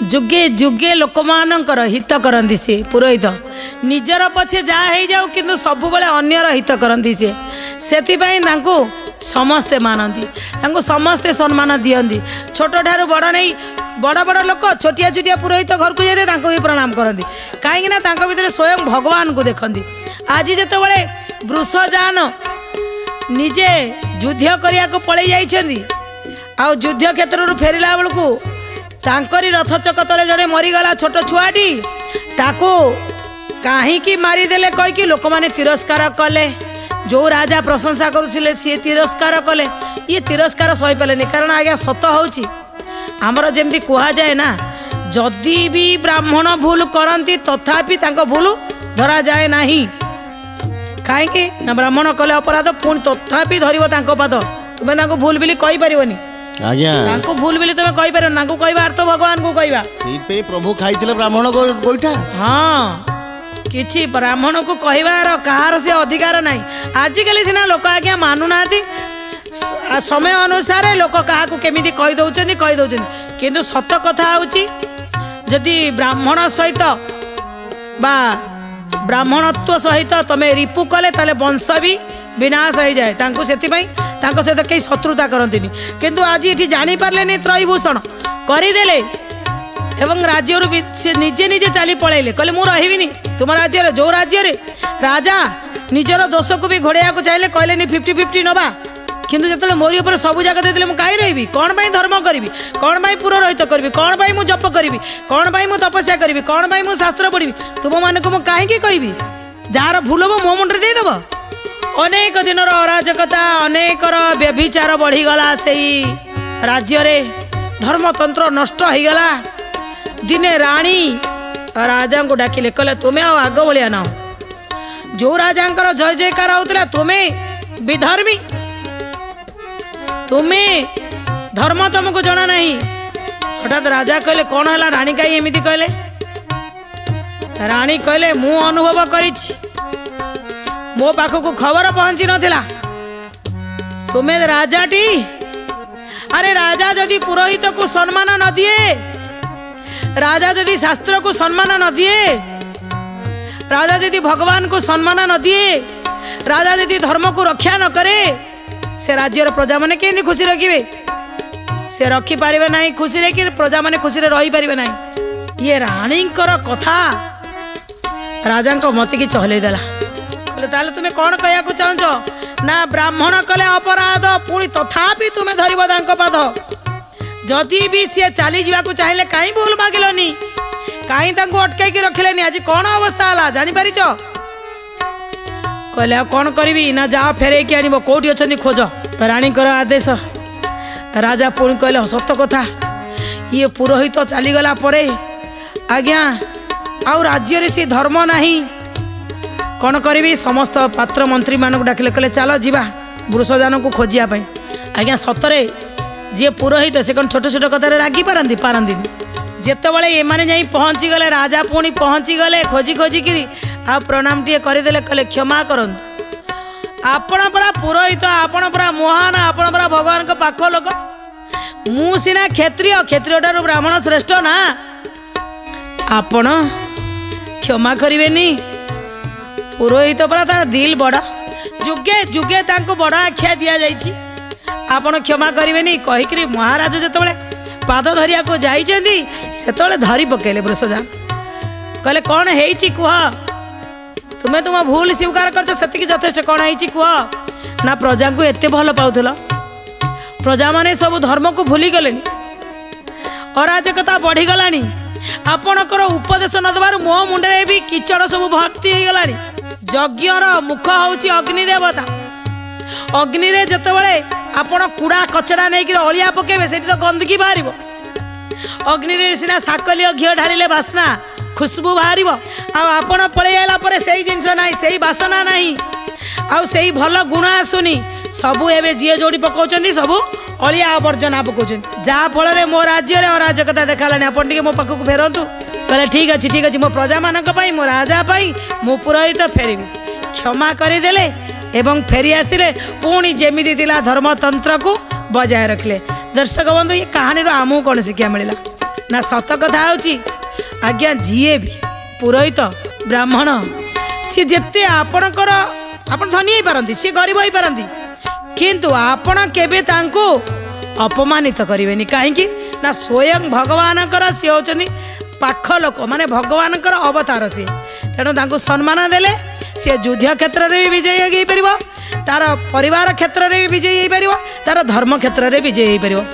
जुगे जुगे लोक मानकर हित करती सी पुरोहित निजर पछे जहाँ हो जाऊ किंतु सब बेले अन्यर हित करती सी से समस्ते मानती समस्ते सम्मान दियंती छोट ठारू बड़ नहीं बड़ बड़ लोक छोटिया छोटिया पुरोहित घर को जाते भी प्रणाम करती कहीं भितर स्वयं भगवान को देखती आज जिते वृषजान निजे युद्ध करने को पलि जाइछंती आ युद्ध क्षेत्र फेरला बेलू तांकरी रथ चक तले जड़े मरीगला छोट छुआटी ताकू कहीं मारिदेले कहीकि लोक मैंने तिरस्कार कले जो राजा प्रशंसा करुले सी तिरस्कार कले ये तिरस्कार सही पारे कारण आज्ञा सत होची आमर जमी कह जाए ना जदि भी ब्राह्मण भूल करती तथापि भूल धरा जाए नहीं कहीं ना ब्राह्मण कले अपराध पुणी तथापि धरब पाद तुम्हें भूल बिली कही पारनी आज्ञा भूल बिली तुम कही पार कह तो भगवान को कह प्रभु खाई ब्राह्मण गोईठा हाँ किछि ब्राह्मण को कहवार कहार से अधिकार नहीं आजिकल सीना लोक आज्ञा मानुना समय अनुसार लोक क्या केमी कहीदे किंतु सत कथा होची जदि ब्राह्मण सहित बा ब्राह्मणत्व सहित तमें रिपु कले ताले वंश भी विनाश हो जाए सहित कई शत्रुता करती किंतु आज ये जापारे त्रयीभूषण करदेले एवं राज्य से निजे निजे चली पलैले कहले मु रही तुम राज्य जो राज्य राजा निजर दोष को भी घोड़ाया चाहिए कहले 50-50 नवा किंतु जो मोरी उपर सब जगह देते मुझे कहीं रही कौन पाई धर्म करी कौन पाई पुरोहित करी कौन पाई मु जप करी कौन पाई मु तपस्या करी कौन पाई मु शास्त्र पढ़ी तुम मानक मुझे कहीं कहबी जार भूल हम मो मुंडे देदेव अनेक दिन अराजकता अनेकर व्यभिचार बढ़ीगला से राज्य रे धर्मतंत्र नष्ट होगला दिने राणी राजा को डाकिले कहले तुम्हें आग भाया ना जो राजा जय जयकार होता तुम्हें विधर्मी तुम्हें धर्म तुमको जना नहीं हठात राजा कहले कौन है राणी कहीं एमती कहले राणी कहले मु अनुभव करिछि मो पाखक खबर पहुंची नथिला तुम्हें राजाटी अरे राजा जदि पुरोहित को सम्मान न दिए राजा यदि शास्त्र को सम्मान न दिए राजा यदि भगवान को सम्मान न दिए राजा यदि धर्म को रक्षा न करे से राज्यर प्रजा माने केंदी खुशी रखिबे से रखी पारिबे नहीं खुशी रे कि प्रजा माने खुशी रे रही पारिबे नहीं ये राणींकर कथा राजा को मति की चहले देला कहले ताले तुम्हें कौन कहया को चाहछो ना ब्राह्मण कले अपराध पुणी तथापि तुम्हें धरिबो तांको पाद जदि भी सी चली जावाक चाहिए कहीं भूल मागिलनी कहीं अटकई रखिले आज कौन अवस्था है जानी पारिच कहले आ कौन करी ना जाओ फेरे कि आनब कौटी अच्छा खोज राणीकर आदेश राजा पुणी कहले सत कथा ये पुरोहित चलीगला परे आज्ञा आउ राज्य सी धर्म नहीं कौन करी समस्त पात्र मंत्री मानक डाकिले कहले चलो जीवा वृषजान को खोजिया आज्ञा सतरे जी पुरोहित से कौन छोट छोट कथार रागी पारती जितेबाला एमाने जाई पहुँची गले राजा पुणी पहुँची गले खोजी खोजिकी आ प्रणाम टे करदे कहले क्षमा करंतु आपण परा पुरोहित आपण परा महान आपण परा भगवान को पाख लोक मु सिना क्षत्रिय क्षत्रिय ठारू ब्राह्मण श्रेष्ठ ना आपण क्षमा करेनि पुरोहित परा तार दिल बड़ जुगे जुगे तांको बड़ आख्या दिया जाइछि आपण क्षमा करेनि कहीकि महाराज जिते पाद धरिया को जाइछन्ती सेतबेले धरी पकेले वृषजान कहले कौन हेइछि कुह तुम्हें तुम भूल स्वीकार कर यथेष्ट कौन है कह ना प्रजा को एत भल पाउल प्रजा माने सब धर्म को भूली गले अराजकता बढ़ीगला आपणकर उपदेश न देवार मो मुंडे भी किचड़ सब भर्ती हो गला यज्ञर मुख हूँ अग्निदेवता अग्नि रे जितेबाला आपण कूड़ा कचरा नहीं अलिया पकेबे से तो गंदगी बाहर अग्नि रे सीना साकलिय घी ढारिले बास्ना खुशबू बाहर आपण पलि आला से जिनस ना से बासना ना आउ से भल गुण आसुनी सबू एवं जी जोड़ी पकाउछन्ती सबू अलिया आवर्जना पकाउछन्ती जहाँफल मो राज्य में अराजकता देखालानी आपन टिके मो पाखक फेरतु कहले ठीक अच्छे मो प्रजा मानक पई मो राजा पई मो पुरोहित फेरबी क्षमा करदेले एवं फेरी आसिले पुणी जेमिति थिला धर्मतंत्र को बजाय रखले। दर्शक बंधु ये कहानी आमको कौन शिक्षा मिला ना सत कथा होची आज्ञा जीए भी पुरोहित ब्राह्मण सी जेते आपणकर आपण धनी हो पारती सी गरीब हो पारती किंतु आपण केबे तांको अपमानित करेनि कहीं ना स्वयं भगवान सी होचंदी पाख लोक माने भगवान अवतार सी तेणु तांको सम्मान देले सी युद्ध क्षेत्र में भी विजयी हो पार तार परिवार क्षेत्र में भी विजयी हो पार तार धर्म क्षेत्र में विजयी हो पार।